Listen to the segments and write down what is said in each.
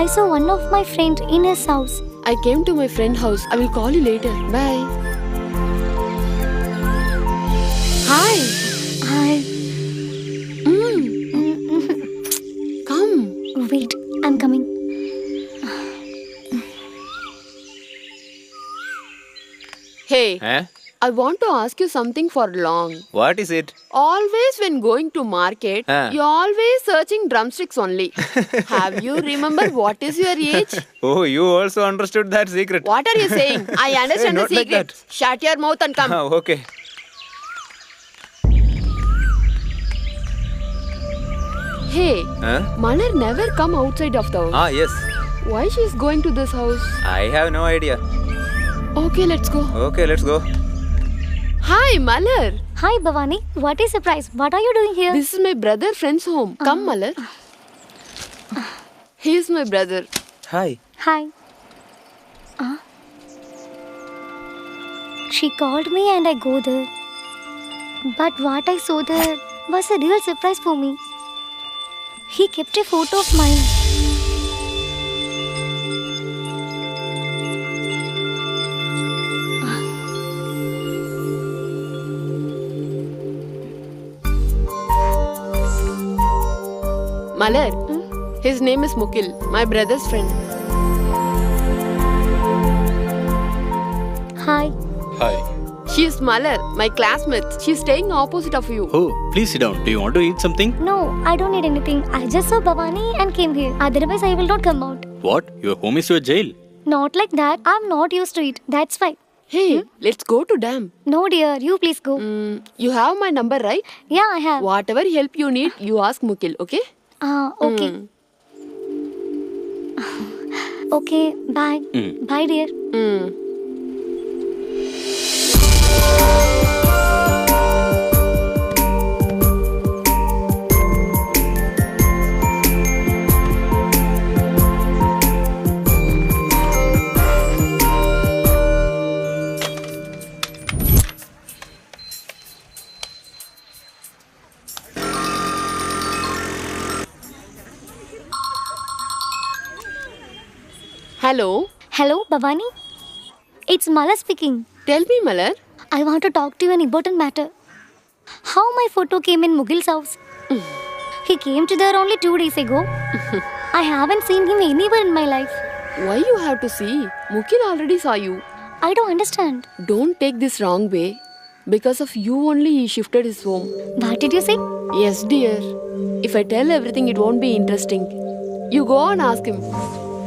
I saw one of my friend in his house. I came to my friend's house. I will call you later. Bye. Hi. Hi. Come. Wait, I'm coming. Hey. Eh? I want to ask you something for long. What is it? Always when going to market, you're always searching drumsticks only. Have you remember what is your age? Oh, you also understood that secret. What are you saying? I understand the Not like secret. that. Shut your mouth and come. Okay. Hey, Malar never come outside of the house. Yes. Why she is going to this house? I have no idea. Okay, let's go. Okay, let's go. Hi, Malar. Hi, Bhavani. What a surprise. What are you doing here? This is my brother friend's home. Come, Malar. He is my brother. Hi. Hi. She called me and I go there. But what I saw there was a real surprise for me. He kept a photo of mine. Malar. His name is Mukil, my brother's friend. Hi. Hi. She is Malar, my classmate. She's staying opposite of you. Oh, please sit down. Do you want to eat something? No, I don't need anything. I just saw Bhavani and came here. Otherwise, I will not come out. What? Your home is your jail? Not like that. I'm not used to it. That's why. Hey, let's go to dam. No, dear. You please go. You have my number, right? Yeah, I have. Whatever help you need, you ask Mukil, okay? Okay. Okay, bye. Bye, dear. Hello. Hello, Bhavani. It's Mala speaking. Tell me, Malar. I want to talk to you an important matter. How my photo came in Mugil's house. He came to there only 2 days ago. I haven't seen him anywhere in my life. Why you have to see? Mukil already saw you. I don't understand. Don't take this wrong way. Because of you only he shifted his home. What did you say? Yes, dear. If I tell everything, it won't be interesting. You go and ask him.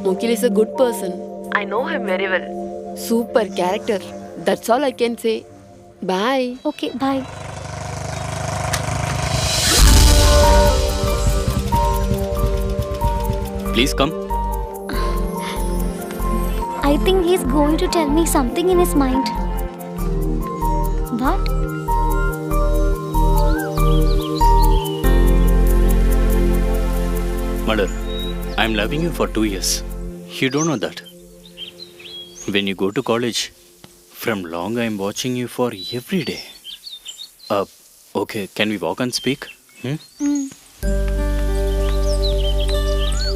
Mukil is a good person. I know him very well. Super character. That's all I can say. Bye. Okay, bye. Please come. I think he's going to tell me something in his mind. What? Mother, I'm loving you for 2 years. You don't know that. When you go to college, from long I'm watching you for every day. Okay, can we walk and speak?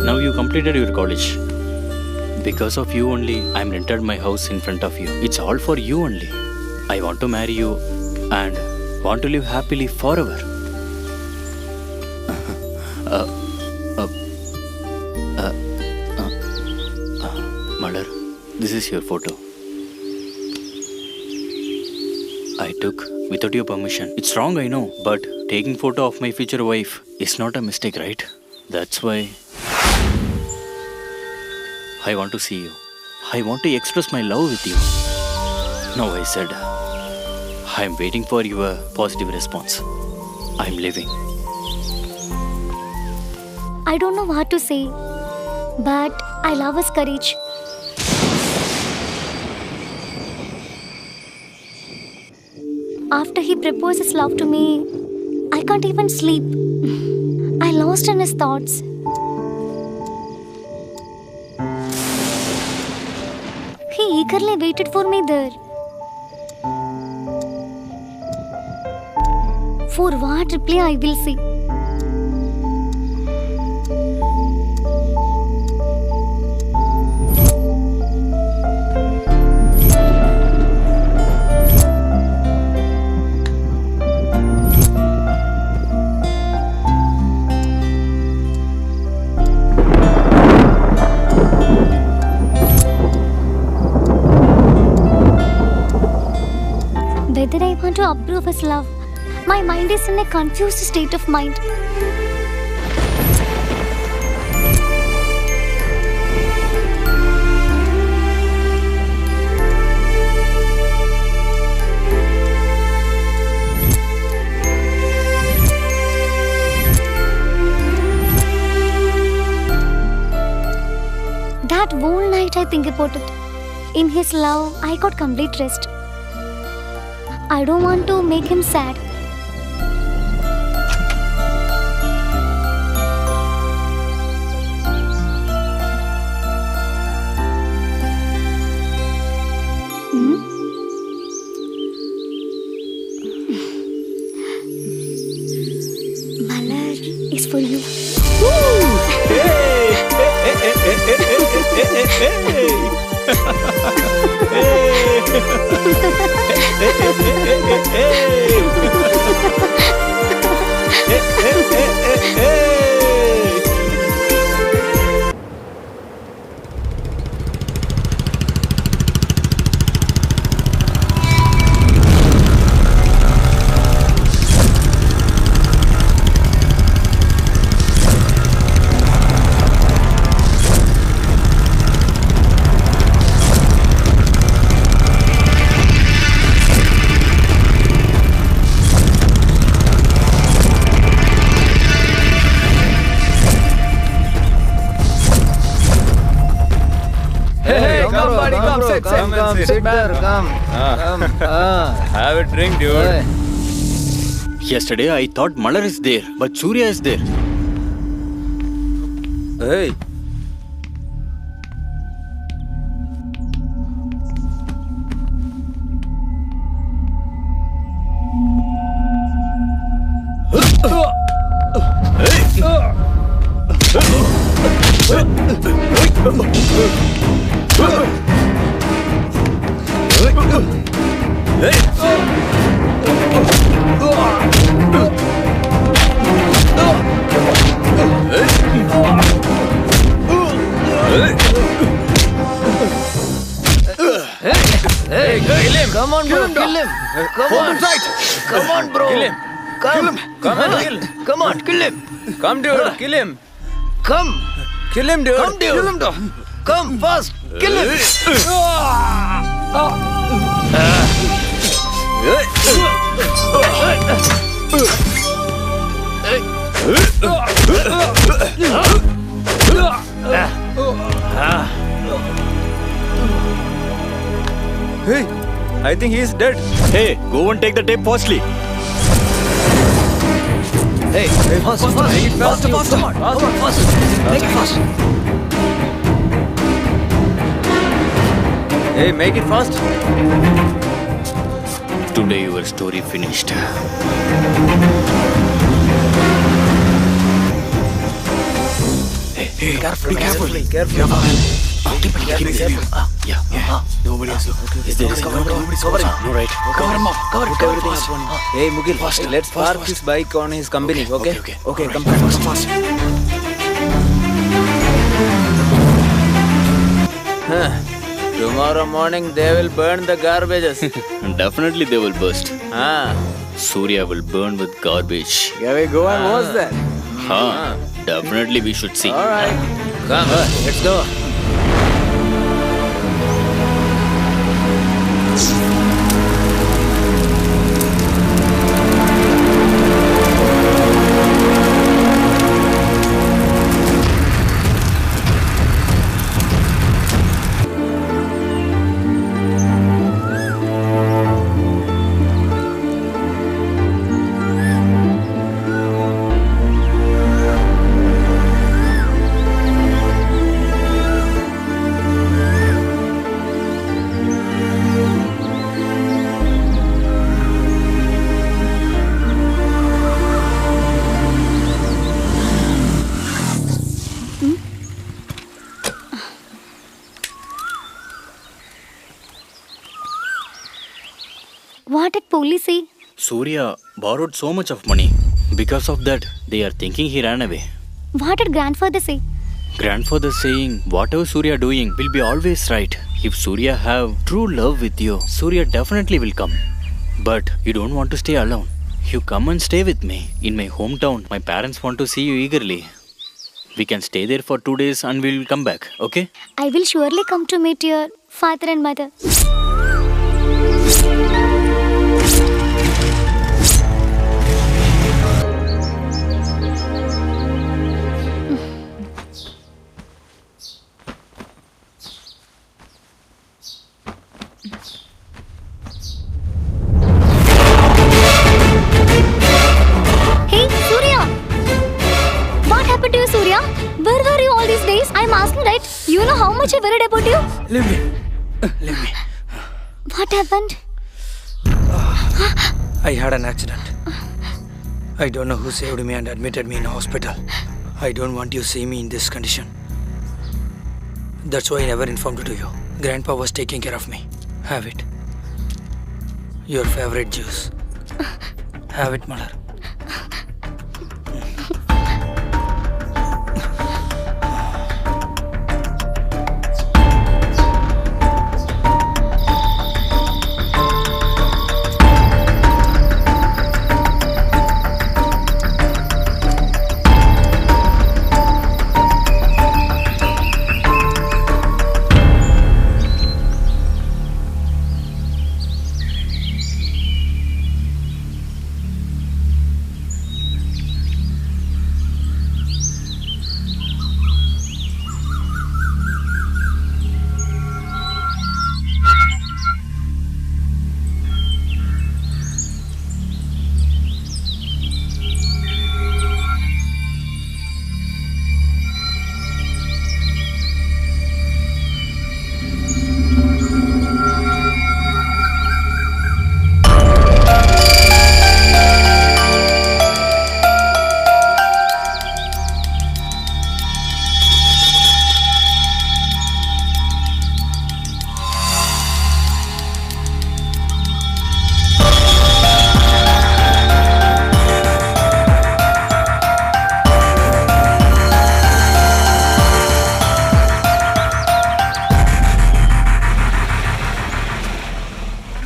Now you completed your college. Because of you only, I'm rented my house in front of you. It's all for you only. I want to marry you and want to live happily forever. Mother, this is your photo. I took without your permission. It's wrong, I know, but taking photo of my future wife is not a mistake, right? That's why I want to see you. I want to express my love with you. No, I said, I'm waiting for your positive response. I'm leaving. I don't know what to say, but I love his courage. After he proposed his love to me, I can't even sleep. I lost in his thoughts. He eagerly waited for me there. For what reply I will see. whether I want to approve his love. My mind is in a confused state of mind. That whole night I think about it. In his love, I got complete rest. I don't want to make him sad. Malar is for you. Come, sit there, come. Have a drink, dude. Yesterday I thought Malar is there, but Surya is there. Hey. Come on, bro. Kill him. Come on. Come on, bro. Kill him. Come. Come and kill. Come on, kill him. Come, dude. Kill him. Come. Kill him, dude. Come, dude. Kill him, dude. Come fast. Kill him. Hey, I think he is dead. Hey, go and take the tape fastly. Hey, fast. Come on, fast. Make it fast. Hey, make it fast. Today your story finished. Hey, careful. Keep it. Yeah. Nobody else. Is there Cover him. No, right. Cover him up. Cover everything. Hey, Mugil, let's park his bike on his company, okay? Okay, come fast. Tomorrow morning they will burn the garbages. Definitely they will burst. Ah. Surya will burn with garbage. Can we go and watch that? Definitely we should see. Alright. Come, let's go. What did police say? Surya borrowed so much of money. Because of that, they are thinking he ran away. What did grandfather say? Grandfather saying, whatever Surya doing will be always right. If Surya have true love with you, Surya definitely will come. But you don't want to stay alone. You come and stay with me in my hometown. My parents want to see you eagerly. We can stay there for 2 days and we'll come back, okay? I will surely come to meet your father and mother. Hey, Surya! What happened to you, Surya? Where were you all these days? I'm asking, right? You know how much I worried about you? Leave me. Leave me. What happened? I had an accident. I don't know who saved me and admitted me in a hospital. I don't want you to see me in this condition. That's why I never informed to you. Grandpa was taking care of me. Have it. Your favorite juice. Have it, Malar.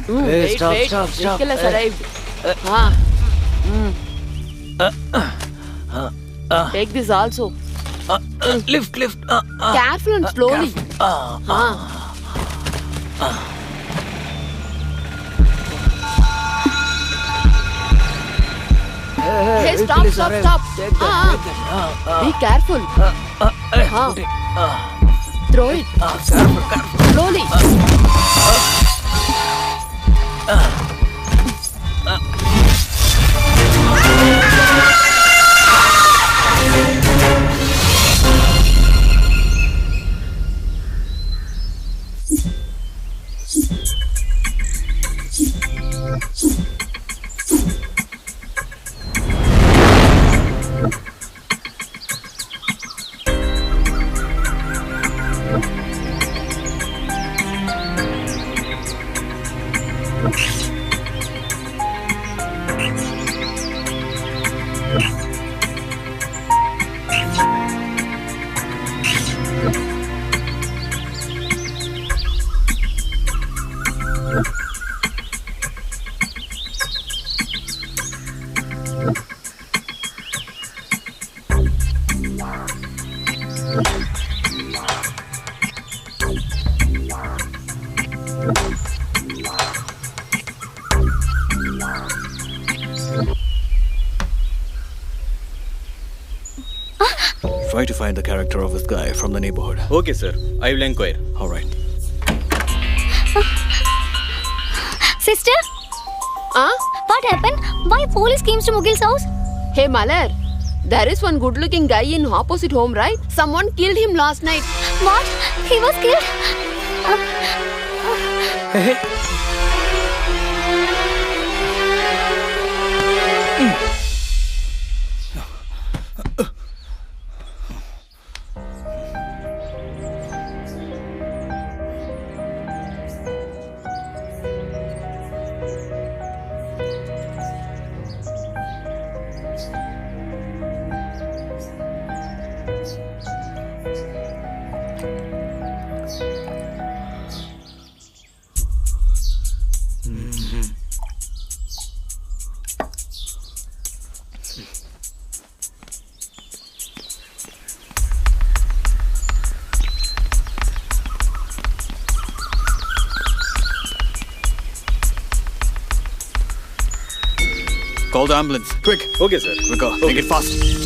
Wait. Vehicle has arrived. Take this also. Lift. Careful and slowly. Hey, stop. Be careful. Throw it. Slowly. Try to find the character of this guy from the neighborhood. Okay, sir. I will inquire. All right. Sister? What happened? Why police came to Mugil's house? Hey, Malar. There is one good-looking guy in opposite home, right? Someone killed him last night. What? He was killed? Hey. Call the ambulance. Quick. Okay, sir. Quicker. Make it fast.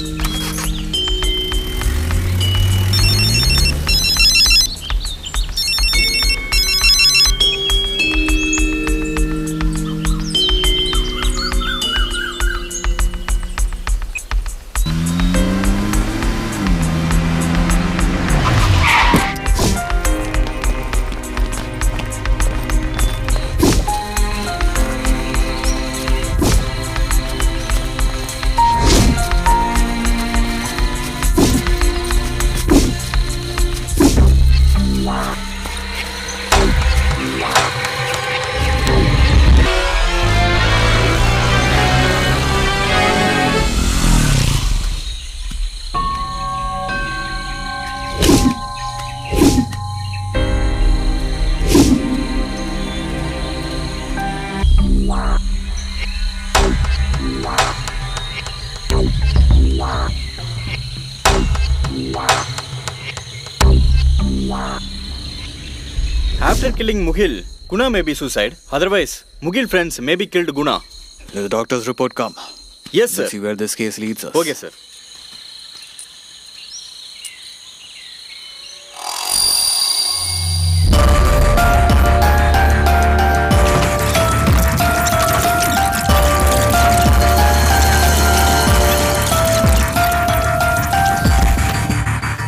After killing Mughil, Guna may be suicide. Otherwise, Mughil friends may be killed Guna. Let the doctor's report come. Yes, sir. Let's see where this case leads us. Okay, sir.